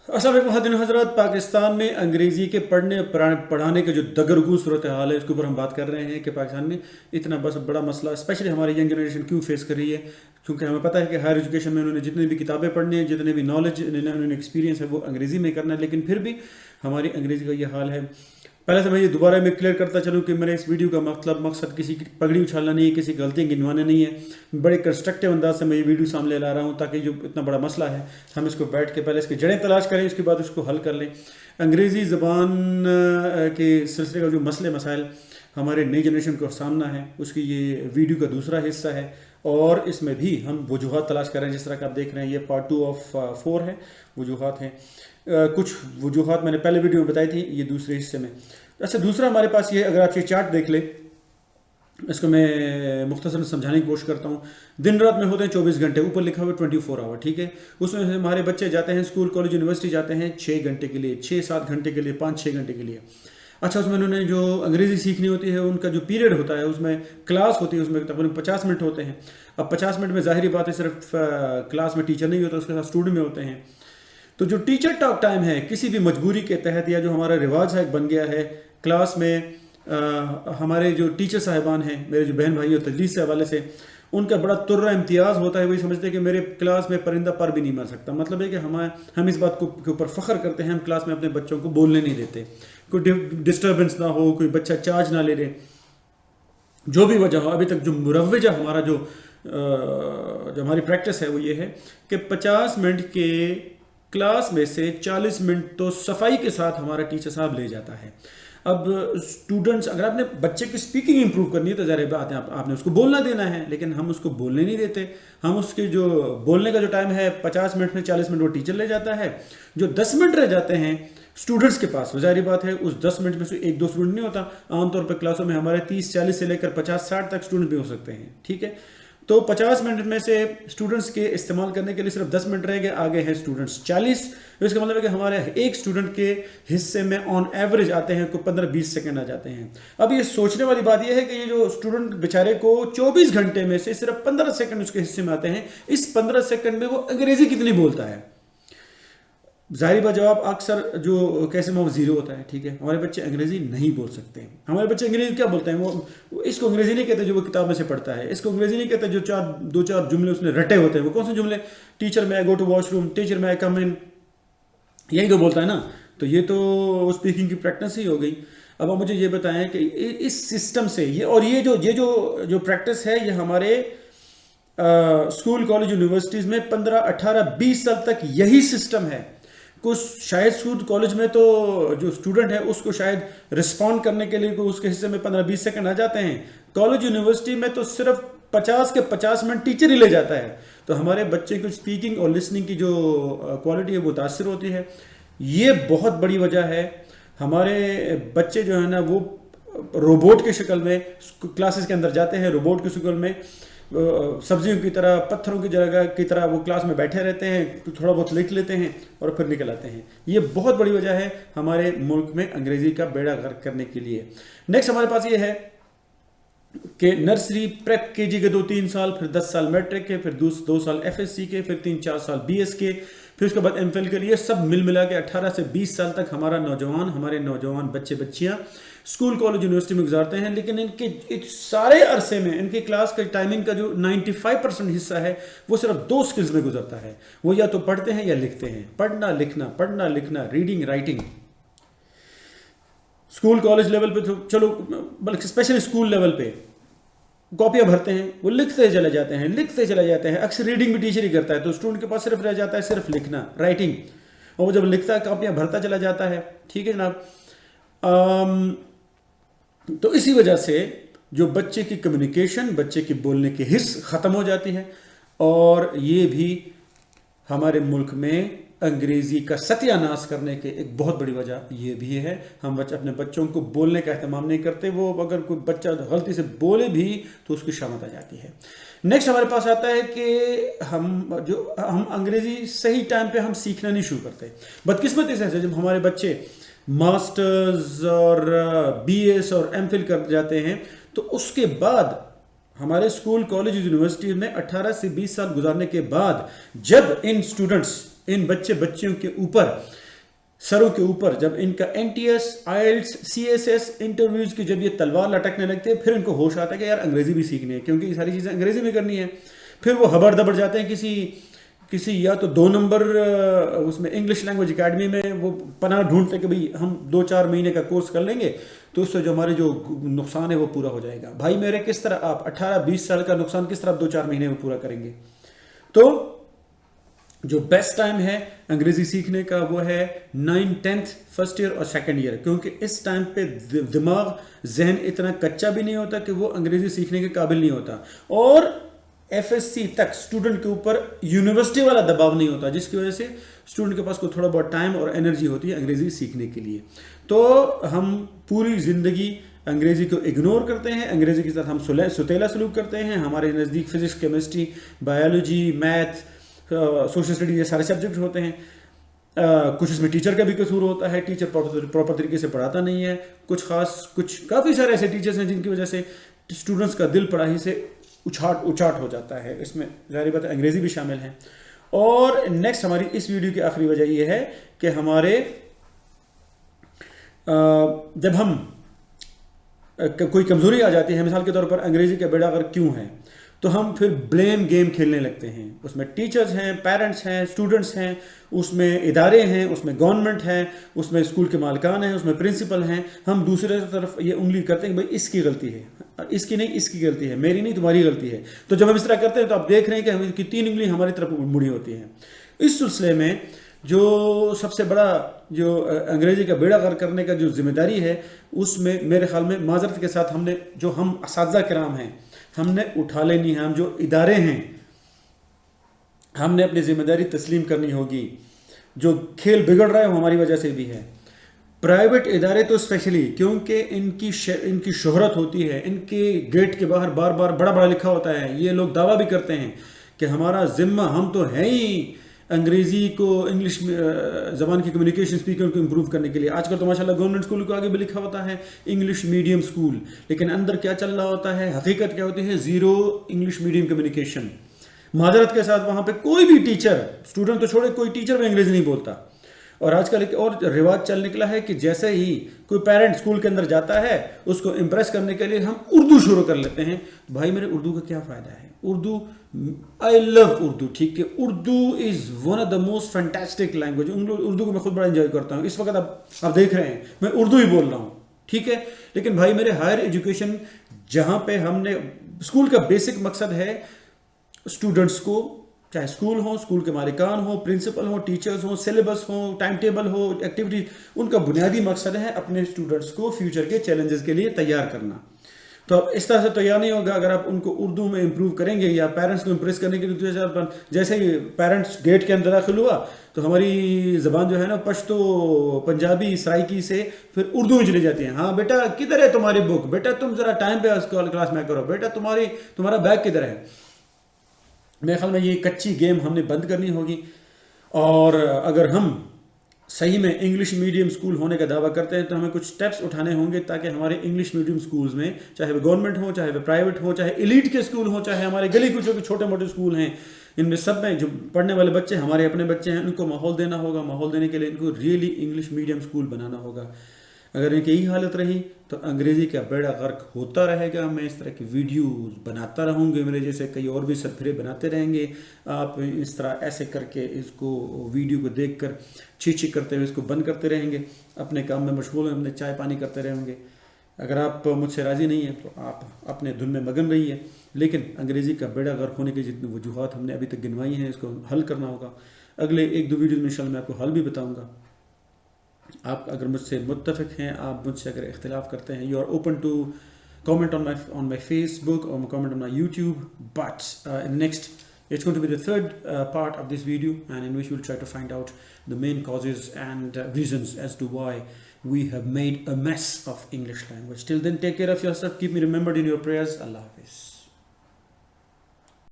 अस्सलाम वालेकुम हज़रात हज़रात, पाकिस्तान में अंग्रेज़ी के पढ़ाने के जो दगरगू सूरत हाल है, उसके ऊपर हम बात कर रहे हैं कि पाकिस्तान में इतना बस बड़ा मसला स्पेशली हमारी यंग जनरेशन क्यों फेस कर रही है। क्योंकि हमें पता है कि हायर एजुकेशन में उन्होंने जितनी भी किताबें पढ़नी है, जितने भी नॉलेज उन्होंने एक्सपीरियंस है, वो अंग्रेज़ी में करना है, लेकिन फिर भी हमारी अंग्रेज़ी का ये हाल है। पहले से मैं ये दोबारा मैं क्लियर करता चलूँ कि मेरे इस वीडियो का मकसद किसी की पगड़ी उछालना नहीं है, किसी गलती गिनवाना नहीं है। बड़े कंस्ट्रक्टिव अंदाज से मैं ये वीडियो सामने ला रहा हूँ ताकि जो इतना बड़ा मसला है हम इसको बैठ के पहले इसकी जड़ें तलाश करें, उसके बाद उसको हल कर लें। अंग्रेज़ी ज़बान के सिलसिले का जो मसले मसाइल हमारे नई जनरेशन को सामना है, उसकी ये वीडियो का दूसरा हिस्सा है और इसमें भी हम वजूहात तलाश कर रहे हैं। जिस तरह का आप देख रहे हैं, ये पार्ट 2 ऑफ 4 है, वजूहात हैं। कुछ वजूहात मैंने पहले वीडियो में बताई थी, ये दूसरे हिस्से में। अच्छा, दूसरा हमारे पास ये, अगर आप ये चार्ट देख ले, इसको मैं मुख्तसर समझाने की कोशिश करता हूँ। दिन रात में होते हैं 24 घंटे, ऊपर लिखा हुआ है 24 आवर, ठीक है। उसमें हमारे बच्चे जाते हैं स्कूल कॉलेज यूनिवर्सिटी जाते हैं 6 घंटे के लिए, 6-7 घंटे के लिए, 5-6 घंटे के लिए। अच्छा, उसमें उन्होंने जो अंग्रेज़ी सीखनी होती है, उनका जो पीरियड होता है, उसमें क्लास होती है, उसमें तकरीबन 50 मिनट होते हैं। अब 50 मिनट में ज़ाहिरी बात है सिर्फ क्लास में टीचर नहीं होता, उसके साथ स्टूडेंट में होते हैं। तो जो टीचर टॉक टाइम है, किसी भी मजबूरी के तहत या जो हमारा रिवाज है बन गया है क्लास में, हमारे जो टीचर साहिबान हैं, मेरे जो बहन भाई और तदरीस के हवाले से, उनका बड़ा तुर्रा इम्तियाज़ होता है। वही समझते हैं कि मेरे क्लास में परिंदा पर भी नहीं मार सकता। मतलब है कि हम इस बात के ऊपर फ़ख्र करते हैं, हम क्लास में अपने बच्चों को बोलने नहीं देते, कोई डिस्टर्बेंस ना हो, कोई बच्चा चार्ज ना ले ले, जो भी वजह हो। अभी तक जो मुरव्वजा हमारा जो हमारी प्रैक्टिस है वो ये है कि 50 मिनट के क्लास में से 40 मिनट तो सफाई के साथ हमारा टीचर साहब ले जाता है। अब स्टूडेंट्स, अगर आपने बच्चे की स्पीकिंग इंप्रूव करनी है तो ज़ाहिर बात है आपने उसको बोलना देना है, लेकिन हम उसको बोलने नहीं देते। हम उसके जो बोलने का जो टाइम है 50 मिनट में 40 मिनट वो टीचर ले जाता है। जो 10 मिनट रह जाते हैं स्टूडेंट्स के पास, ज़ाहिर बात है उस 10 मिनट में से 1-2 स्टूडेंट नहीं होता। आमतौर पर क्लासों में हमारे 30-40 से लेकर 50-60 तक स्टूडेंट भी हो सकते हैं, ठीक है। तो 50 मिनट में से स्टूडेंट्स के इस्तेमाल करने के लिए सिर्फ 10 मिनट रह गए, आगे हैं स्टूडेंट्स 40। इसका मतलब है कि हमारे एक स्टूडेंट के हिस्से में ऑन एवरेज आते हैं को 15-20 सेकंड आ जाते हैं। अब ये सोचने वाली बात यह है कि ये जो स्टूडेंट बेचारे को 24 घंटे में से सिर्फ 15 सेकंड उसके हिस्से में आते हैं, इस 15 सेकंड में वो अंग्रेजी कितनी बोलता है? ज़ाहिर बात जवाब अक्सर जो कैसे में वो ज़ीरो होता है, ठीक है। हमारे बच्चे अंग्रेज़ी नहीं बोल सकते हैं। हमारे बच्चे अंग्रेज़ी क्या बोलते हैं, वो इसको अंग्रेज़ी नहीं कहते जो वो किताब में से पढ़ता है, इसको अंग्रेज़ी नहीं कहते जो 2-4 जुमले उसने रटे होते हैं। वो कौन से जुमले? टीचर में आई गो टू वॉशरूम, टीचर में आई कम इन, यही तो बोलता है ना। तो ये तो स्पीकिंग की प्रैक्टिस ही हो गई। अब आप मुझे ये बताएं कि इस सिस्टम से ये जो प्रैक्टिस है, ये हमारे स्कूल कॉलेज यूनिवर्सिटीज़ में 15-18-20 साल तक यही सिस्टम है। कुछ शायद स्कूल कॉलेज में तो जो स्टूडेंट है उसको शायद रिस्पॉन्ड करने के लिए उसके हिस्से में 15-20 सेकंड आ जाते हैं। कॉलेज यूनिवर्सिटी में तो सिर्फ 50 के 50 मिनट टीचर ही ले जाता है। तो हमारे बच्चे की स्पीकिंग और लिसनिंग की जो क्वालिटी है वो मुतासिर होती है। ये बहुत बड़ी वजह है। हमारे बच्चे जो है ना वो रोबोट की शक्ल में क्लासेस के अंदर जाते हैं, रोबोट की शक्ल में, सब्जियों की तरह, पत्थरों की जगह की तरह वो क्लास में बैठे रहते हैं, थोड़ा बहुत लिख लेते हैं और फिर निकल आते हैं। ये बहुत बड़ी वजह है हमारे मुल्क में अंग्रेज़ी का बेड़ा गर्क करने के लिए। नेक्स्ट हमारे पास ये है कि नर्सरी प्रेप केजी के 2-3 साल, फिर 10 साल मैट्रिक के, फिर 2 साल एफएससी के, फिर 3-4 साल बीएस के, फिर उसके बाद एमफिल के लिए, सब मिल मिला के 18 से 20 साल तक हमारे नौजवान बच्चे बच्चियाँ स्कूल कॉलेज यूनिवर्सिटी में गुजारते हैं। लेकिन इनके सारे अरसे में इनकी क्लास का टाइमिंग का जो 95% हिस्सा है वो सिर्फ 2 स्किल्स में गुजरता है। वो या तो पढ़ते हैं या लिखते हैं, पढ़ना लिखना, reading writing. School college level पे तो चलो, बल्कि स्पेशली स्कूल लेवल पे कॉपियाँ भरते हैं, वो लिखते चले जाते हैं। अक्सर रीडिंग भी टीचर ही करता है, तो स्टूडेंट के पास सिर्फ रह जाता है सिर्फ लिखना, राइटिंग। और वो जब लिखता है कॉपियाँ भरता चला जाता है, ठीक है जनाब। तो इसी वजह से जो बच्चे की कम्युनिकेशन, बच्चे की बोलने की हिस्स ख़त्म हो जाती है। और ये भी हमारे मुल्क में अंग्रेज़ी का सत्यानाश करने के एक बहुत बड़ी वजह ये भी है। हम अपने बच्चों को बोलने का एहतमाम नहीं करते। वो अगर कोई बच्चा गलती से बोले भी तो उसकी शामत आ जाती है। नेक्स्ट हमारे पास आता है कि हम अंग्रेज़ी सही टाइम पे हम सीखना नहीं शुरू करते। बदकिस्मती से जब हमारे बच्चे मास्टर्स और बीएस और एमफिल कर जाते हैं तो उसके बाद हमारे स्कूल कॉलेज यूनिवर्सिटी में 18 से 20 साल गुजारने के बाद जब इन स्टूडेंट्स ان بچیوں کے اوپر سروں کے اوپر جب ان کا NTS IELTS CSS انٹرویوز کی جب یہ تلوار لٹکنے لگتے ہیں، پھر ان کو ہوش آتا ہے کہ یار انگریزی بھی سیکھنی ہے، کیونکہ یہ ساری چیزیں انگریزی میں کرنی ہے. پھر وہ ہبڑ دبڑ جاتے ہیں کسی یا تو 2 نمبر اس میں انگلش لینگویج اکیڈمی میں وہ پناہ ڈھونڈتے ہیں کہ بھئی ہم 2-4 مہینے کا کورس کر لیں گے تو اس سے جو ہمارے جو نقصان ہے وہ پورا ہو جائے گا. بھائی میرے کس طرح آپ 18-20 سال کا نقصان کس طرح 2-4 مہینے میں پورا کریں گے؟ تو جو بیسٹ ٹائم ہے انگریزی سیکھنے کا وہ ہے 9th 10th فرسٹ ایئر اور سیکنڈ ایئر، کیونکہ اس ٹائم پہ دماغ ذہن اتنا کچا بھی نہیں ہوتا کہ وہ انگریزی سیکھنے کے قابل نہیں ہوتا، اور FSC تک اسٹوڈنٹ کے اوپر یونیورسٹی والا دباؤ نہیں ہوتا، جس کی وجہ سے اسٹوڈنٹ کے پاس کوئی تھوڑا بہت ٹائم اور انرجی ہوتی ہے انگریزی سیکھنے کے لیے. تو ہم پوری زندگی انگریزی کو اگنور کرتے ہیں، انگریزی کے ساتھ ہم ستیلا سلوک کرتے ہیں. ہمارے نزدیک physics, chemistry, biology, math, social studies یہ سارے سبجیکٹ ہوتے ہیں. کچھ اس میں ٹیچر کا بھی قصور ہوتا ہے، ٹیچر پراپر طریقے سے پڑھاتا نہیں ہے. کچھ کافی سارے ایسے ٹیچرز ہیں جن کی وجہ سے اسٹوڈنٹس کا دل پڑھائی سے اچاٹ ہو جاتا ہے. اس میں ظاہر بات ہے انگریزی بھی شامل ہے. اور نیکسٹ ہماری اس ویڈیو کی آخری وجہ یہ ہے کہ ہمارے جب ہم کوئی کمزوری آ جاتی ہے، مثال کے طور پر انگریزی کا بیڑا غرق کیوں ہے، تو ہم پھر بلیم گیم کھیلنے لگتے ہیں. اس میں ٹیچرز ہیں، پیرنٹس ہیں، اسٹوڈنٹس ہیں، اس میں ادارے ہیں، اس میں گورنمنٹ ہے، اس میں اسکول کے مالکان ہیں، اس میں پرنسپل ہیں. ہم دوسرے طرف یہ انگلی کرتے ہیں کہ بھائی اس کی غلطی ہے، اس کی نہیں، اس کی غلطی ہے، میری نہیں تمہاری غلطی ہے. تو جب ہم اس طرح کرتے ہیں تو آپ دیکھ رہے ہیں کہ ہم کی 3 انگلی ہماری طرف مڑی ہوتی ہیں. اس سلسلے میں جو سب سے بڑا جو انگریزی کا بیڑا غرق کرنے کا جو ذمہ داری ہے، اس میں میرے خیال میں معذرت کے ساتھ ہم اساتذہ کرام ہیں، ہم نے اٹھا لینی ہے. ہم جو ادارے ہیں ہم نے اپنی ذمہ داری تسلیم کرنی ہوگی. جو کھیل بگڑ رہا ہے وہ ہماری وجہ سے بھی ہے. پرائیویٹ ادارے تو اسپیشلی، کیونکہ ان کی شہرت ہوتی ہے، ان کے گیٹ کے باہر بار بار بڑا لکھا ہوتا ہے. یہ لوگ دعویٰ بھی کرتے ہیں کہ ہمارا ذمہ، ہم تو ہیں ہی انگریزی کو، انگلش زبان کی کمیونیکیشن اسپیکر کو امپروو کرنے کے لیے. آج کل تو ماشاءاللہ گورنمنٹ اسکول کو آگے بھی لکھا ہوتا ہے انگلش میڈیم اسکول، لیکن اندر کیا چل رہا ہوتا ہے، حقیقت کیا ہوتی ہے، 0 انگلش میڈیم کمیونیکیشن. معذرت کے ساتھ وہاں پہ کوئی بھی ٹیچر، اسٹوڈنٹ تو چھوڑے، کوئی ٹیچر بھی انگریزی نہیں بولتا. اور آج کل ایک اور رواج چل نکلا ہے کہ جیسے ہی کوئی پیرنٹ اسکول کے اندر جاتا ہے اس کو امپریس کرنے کے لیے ہم اردو شروع کر لیتے ہیں. بھائی میرے اردو کا کیا فائدہ ہے؟ اردو، آئی لو اردو، ٹھیک ہے، Urdu is one of the most fantastic language. Urdu کو میں خود بڑا انجوائے کرتا ہوں. اس وقت آپ دیکھ رہے ہیں میں اردو ہی بول رہا ہوں، ٹھیک ہے. لیکن بھائی میرے ہائر ایجوکیشن جہاں پہ ہم نے، اسکول کا بیسک مقصد ہے اسٹوڈنٹس کو، چاہے اسکول ہو، اسکول کے مالکان ہو، پرنسپل ہو، ٹیچرز ہوں، سلیبس ہو، ٹائم ٹیبل ہو، ایکٹیویٹی، ان کا بنیادی مقصد ہے اپنے اسٹوڈنٹس کو فیوچر کے چیلنجز کے لیے تیار کرنا. تو اس طرح سے تیار نہیں ہوگا اگر آپ ان کو اردو میں امپروو کریں گے یا پیرنٹس کو امپریس کرنے کے لیے. جیسے ہی پیرنٹس گیٹ کے اندر داخل ہوا تو ہماری زبان جو ہے نا پشتو، پنجابی، سرائکی سے پھر اردو میں چلی جاتی ہیں. ہاں بیٹا کدھر ہے تمہاری بک، بیٹا تم ذرا ٹائم پہ کلاس میں کرو، بیٹا تمہارا بیگ کدھر ہے. میرے خیال میں یہ کچی گیم ہم نے بند کرنی ہوگی. اور اگر ہم صحیح میں انگلش میڈیم اسکول ہونے کا دعویٰ کرتے ہیں تو ہمیں کچھ سٹیپس اٹھانے ہوں گے تاکہ ہمارے انگلش میڈیم اسکولز میں، چاہے وہ گورنمنٹ ہوں، چاہے وہ پرائیویٹ ہوں، چاہے ایلیٹ کے اسکول ہوں، چاہے ہمارے گلی کوچوں کے چھوٹے موٹے اسکول ہیں، ان میں سب میں جو پڑھنے والے بچے ہمارے اپنے بچے ہیں، ان کو ماحول دینا ہوگا. ماحول دینے کے لیے ان کو ریئلی انگلش میڈیم اسکول بنانا ہوگا. اگر ان کی یہی حالت رہی تو انگریزی کا بیڑا غرق ہوتا رہے گا. میں اس طرح کی ویڈیوز بناتا رہوں گے، میرے جیسے کئی اور بھی سرفرے بناتے رہیں گے. آپ اس طرح ایسے کر کے اس کو ویڈیو کو دیکھ کر چیک کرتے ہوئے اس کو بند کرتے رہیں گے، اپنے کام میں مشغول ہیں، اپنے چائے پانی کرتے رہیں گے. اگر آپ مجھ سے راضی نہیں ہیں تو آپ اپنے دھن میں مگن رہیے. لیکن انگریزی کا بیڑا غرق ہونے کی جتنی وجوہات ہم نے ابھی تک گنوائی ہیں، اس کو حل کرنا ہوگا. اگلے 1-2 ویڈیوز میں انشاءاللہ میں آپ کو حل بھی بتاؤں گا. آپ اگر مجھ سے متفق ہیں، آپ مجھ سے اگر اختلاف کرتے ہیں، you are open to comment on my Facebook or comment on my YouTube. But next, it's going to be the third part of this video, and in which we'll try to find out the main causes and reasons as to why we have made a mess of English language. Till then, take care of yourself. Keep me remembered in your prayers. Allah Hafiz.